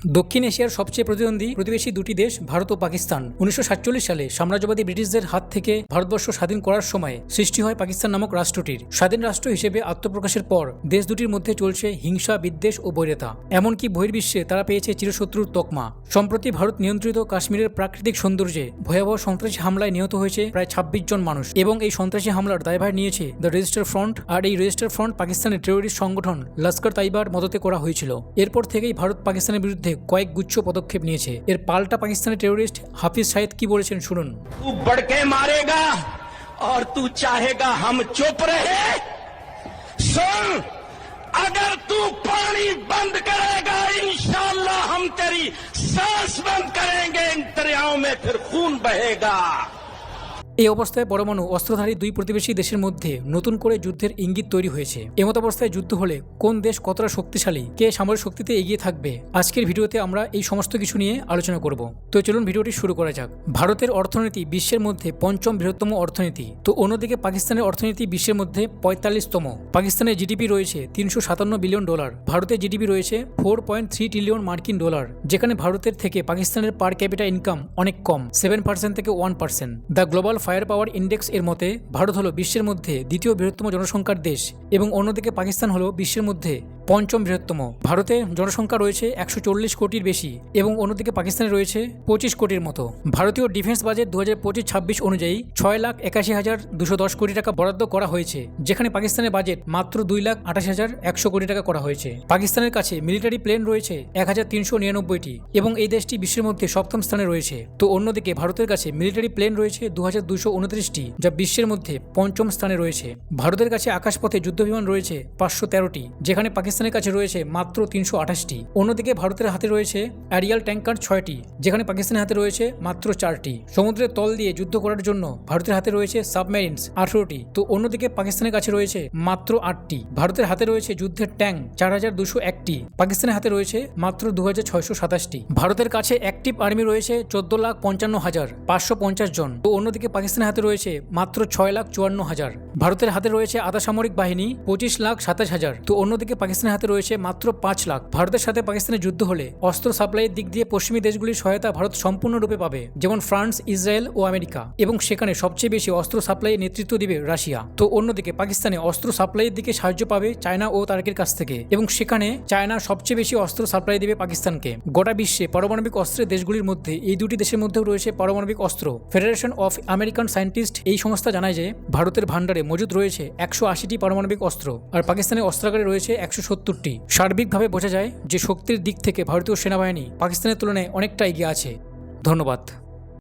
দক্ষিণ এশিয়ার সবচেয়ে প্রতিবেশী দুটি দেশ ভারত ও পাকিস্তান। 1947 সালে সাম্রাজ্যবাদী ব্রিটিশদের হাত থেকে ভারতবর্ষ স্বাধীন করার সময় সৃষ্টি হয় পাকিস্তান নামক রাষ্ট্রটির। স্বাধীন রাষ্ট্র হিসেবে আত্মপ্রকাশের পর দেশ দুটির মধ্যে চলছে হিংসা, বিদ্বেষ ও বৈরিতা। এমনকি বহির্বিশ্বে তারা পেয়েছে চিরশত্রুর তকমা। সম্প্রতি ভারত নিয়ন্ত্রিত কাশ্মীরের প্রাকৃতিক সৌন্দর্যে ভয়াবহ সন্ত্রাসী হামলায় নিহত হয়েছে প্রায় 26 জন মানুষ এবং এই সন্ত্রাসী হামলার দায়ভার নিয়েছে দ্য রেজিস্টার ফ্রন্ট। আর এই রেজিস্টার ফ্রন্ট পাকিস্তানের টেরোরিস্ট সংগঠন লস্কর তাইবার মদতে করা হয়েছিল। এরপর থেকেই ভারত পাকিস্তানের বিরুদ্ধে কয়েক গুচ্ছ পদক্ষেপ নিয়েছে। এর পাল্টা পাকিস্তানের টেরোরিস্ট হাফিজ সাইদ কি বলেছেন শুনুন। तू बढ़ के मारेगा और तू चाहेगा हम चुप रहे। सुन, अगर तू पानी बंद करेगा इंशाअल्लाह हम तेरी सांस बंद करेंगे, इन दरियाओं में फिर खून बहेगा। এই অবস্থায় পরমাণু অস্ত্রধারী দুই প্রতিবেশী দেশের মধ্যে নতুন করে যুদ্ধের ইঙ্গিত তৈরি হয়েছে। এমত অবস্থায় যুদ্ধ হলে কোন দেশ কতটা শক্তিশালী, কে সামরিক শক্তিতে এগিয়ে থাকবে, আজকের ভিডিওতে আমরা এই সমস্ত কিছু নিয়ে আলোচনা করব। তো চলুন ভিডিওটি শুরু করা যাক। ভারতের অর্থনীতি বিশ্বের মধ্যে ৫ম বৃহত্তম অর্থনীতি, তো অন্যদিকে পাকিস্তানের অর্থনীতি বিশ্বের মধ্যে ৪৫তম। পাকিস্তানের জিডিপি রয়েছে $৩৫৭ বিলিয়ন, ভারতের জিডিপি রয়েছে $4.3 ট্রিলিয়ন মার্কিন ডলার, যেখানে ভারতের থেকে পাকিস্তানের পার ক্যাপিটা ইনকাম অনেক কম, 7% থেকে 1%। The global fire power index এর মতে ভারত হলো বিশ্বের মধ্যে দ্বিতীয় বৃহত্তম জনসংখ্যার দেশ এবং অন্যদিকে পাকিস্তান হলো বিশ্বের মধ্যে ৫ম বৃহত্তম। ভারতে জনসংখ্যা রয়েছে ১৪০ কোটির বেশি এবং অন্যদিকে পাকিস্তানে রয়েছে ২৫ কোটির মতো। ভারতীয় ডিফেন্স বাজেট ২০২৫-২৬ অনুযায়ী ৬,৮১,২১০ কোটি টাকা বরাদ্দ করা হয়েছে, যেখানে পাকিস্তানের বাজেট মাত্র ২,২৮,১০০ কোটি টাকা করা হয়েছে। পাকিস্তানের কাছে মিলিটারি প্লেন রয়েছে ১,৩৯৯টি এবং এই দেশটি বিশ্বের মধ্যে ৭ম স্থানে রয়েছে। তো অন্যদিকে ভারতের কাছে মিলিটারি প্লেন রয়েছে ২,২২৯টি, যা বিশ্বের মধ্যে ৫ম স্থানে রয়েছে। ভারতের কাছে আকাশপথে যুদ্ধবিমান রয়েছে ৫১৩টি, যেখানে পাকিস্তানের কাছে রয়েছে মাত্র ৩২৮টি। অন্যদিকে ভারতের হাতে রয়েছে অ্যারিয়াল ট্যাঙ্কার ৬টি, যেখানে পাকিস্তানের হাতে রয়েছে মাত্র ৪টি। সমুদ্রের তল দিয়ে যুদ্ধ করার জন্য ভারতের হাতে রয়েছে সাবমেরিনস ১৮টি, তো অন্যদিকে পাকিস্তানের কাছে রয়েছে মাত্র ৮টি। ভারতের হাতে রয়েছে যুদ্ধের ট্যাঙ্ক ৪,২০১টি, পাকিস্তানের হাতে রয়েছে মাত্র ২,৬২৭টি। ভারতের কাছে অ্যাক্টিভ আর্মি রয়েছে ১৪,৫৫,৫৫০ জন, তো অন্যদিকে পাকিস্তানের হাতে রয়েছে মাত্র ৬,৫৪,০০০। ভারতের হাতে রয়েছে আধা সামরিক বাহিনী ২৫,২৭,০০০, তো অন্যদিকে পাকিস্তানের হাতে রয়েছে মাত্র ৫ লাখ। ভারতের সাথে পাকিস্তানের যুদ্ধ হলে অস্ত্র সাপ্লাইয়ের দিক দিয়ে পশ্চিমী দেশগুলির সহায়তা ভারত সম্পূর্ণরূপে পাবে, যেমন ফ্রান্স, ইসরায়েল ও আমেরিকা, এবং সেখানে সবচেয়ে বেশি অস্ত্র সাপ্লাইয়ের নেতৃত্ব দিবে রাশিয়া। তো অন্যদিকে পাকিস্তানে অস্ত্র সাপ্লাইয়ের দিকে সাহায্য পাবে চায়না ও তার্কির কাছ থেকে, এবং সেখানে চায়না সবচেয়ে বেশি অস্ত্র সাপ্লাই দিবে পাকিস্তানকে। গোটা বিশ্বে পারমাণবিক অস্ত্রের দেশগুলির মধ্যে এই দুটি দেশের মধ্যেও রয়েছে পারমাণবিক অস্ত্র। ফেডারেশন অফ আমেরিকান সায়েন্টিস্ট এই সংস্থা জানায় যে ভারতের ভান্ডারে মজুদ রয়েছে ১৮০টি পারমাণবিক অস্ত্র, আর পাকিস্তানের অস্ত্রাগারে রয়েছে ১৭০টি। সার্বিকভাবে বোঝা যায় যে শক্তির দিক থেকে ভারতীয় সেনাবাহিনী পাকিস্তানের তুলনায় অনেকটা এগিয়ে আছে। ধন্যবাদ।